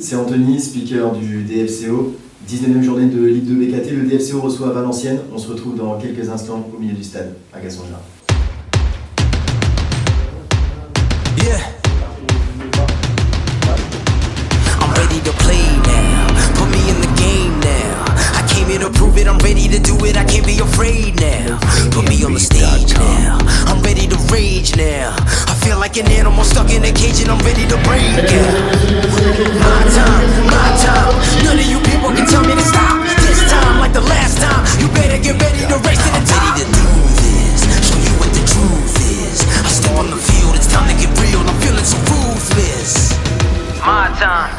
C'est Anthony, speaker du DFCO. 19e journée de Ligue 2 BKT, le DFCO reçoit Valenciennes. On se retrouve dans quelques instants au milieu du stade, à Gasson-Gelard. Yeah. I'm ready to play now. Put me in the game now. I came here to prove it. I'm ready to do it. I can't be afraid now. Put me on the stage now. I'm ready to rage now. I feel like an animal stuck in a cage and I'm ready to break it. My time. None of you people can tell me to stop. This time, like the last time, you better get ready to race to the top. I'm ready to do this. Show you what the truth is. I step on the field. It's time to get real. I'm feeling so ruthless. My time.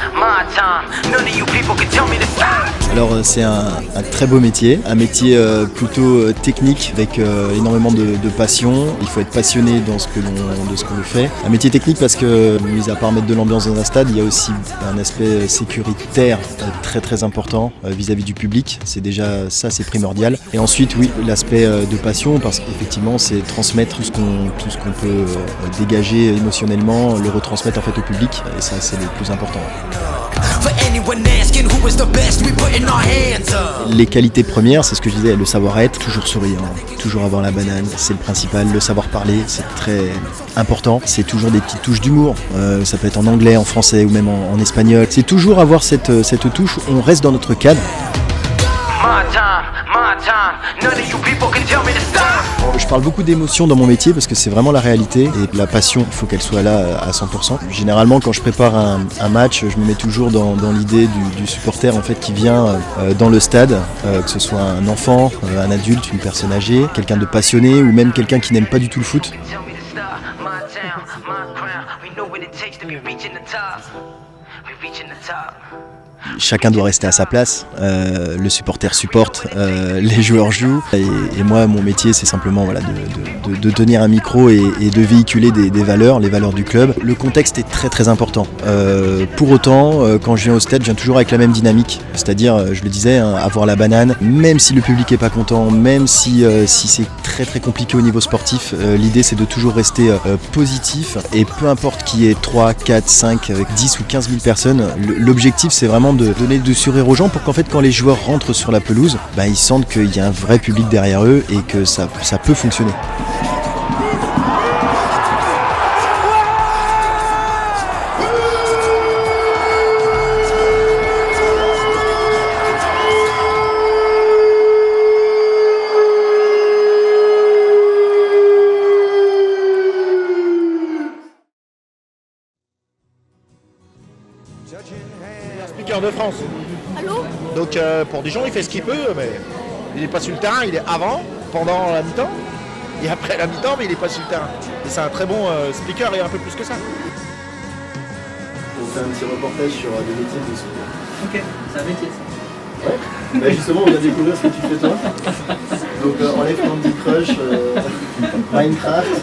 None of you people can tell me to stop. Alors c'est un très beau métier, un métier plutôt technique avec énormément de passion. Il faut être passionné dans ce que l'on fait. Un métier technique parce que, mis à part mettre de l'ambiance dans un stade, il y a aussi un aspect sécuritaire très important vis-à-vis du public. C'est déjà ça, c'est primordial. Et ensuite, oui, l'aspect de passion parce qu'effectivement, c'est transmettre tout ce qu'on peut dégager émotionnellement, le retransmettre en fait au public. Et ça, c'est le plus important. Les qualités premières, c'est ce que je disais, le savoir-être, toujours souriant, toujours avoir la banane, c'est le principal. Le savoir parler, c'est très important. C'est toujours des petites touches d'humour. Ça peut être en anglais, en français ou même en espagnol. C'est toujours avoir cette touche où on reste dans notre cadre. Je parle beaucoup d'émotions dans mon métier parce que c'est vraiment la réalité et la passion, il faut qu'elle soit là à 100%. Généralement, quand je prépare un match, je me mets toujours dans l'idée du supporter en fait qui vient dans le stade, que ce soit un enfant, un adulte, une personne âgée, quelqu'un de passionné ou même quelqu'un qui n'aime pas du tout le foot. Chacun doit rester à sa place, le supporter supporte, les joueurs jouent et moi mon métier c'est simplement voilà, de tenir un micro et de véhiculer des valeurs, les valeurs du club. Le contexte est très important. Pour autant, quand je viens au stade, je viens toujours avec la même dynamique, c'est-à-dire, je le disais, hein, avoir la banane, même si le public est pas content, même si c'est très compliqué au niveau sportif, l'idée c'est de toujours rester positif et peu importe qu'il y ait 3, 4, 5, avec 10 ou 15 000 personnes, l'objectif c'est vraiment de donner du sourire aux gens pour qu'en fait quand les joueurs rentrent sur la pelouse, ils sentent qu'il y a un vrai public derrière eux et que ça peut fonctionner. Speaker de France. Allô? Donc pour Dijon, il fait ce qu'il peut, mais il n'est pas sur le terrain, il est avant, pendant la mi-temps, et après la mi-temps, mais il n'est pas sur le terrain. Et c'est un très bon speaker et un peu plus que ça. On fait un petit reportage sur le métier de speaker. Ok, c'est un métier ça. Ouais. Justement, on va découvrir ce que tu fais toi. Donc enlève Candy Crush, Minecraft.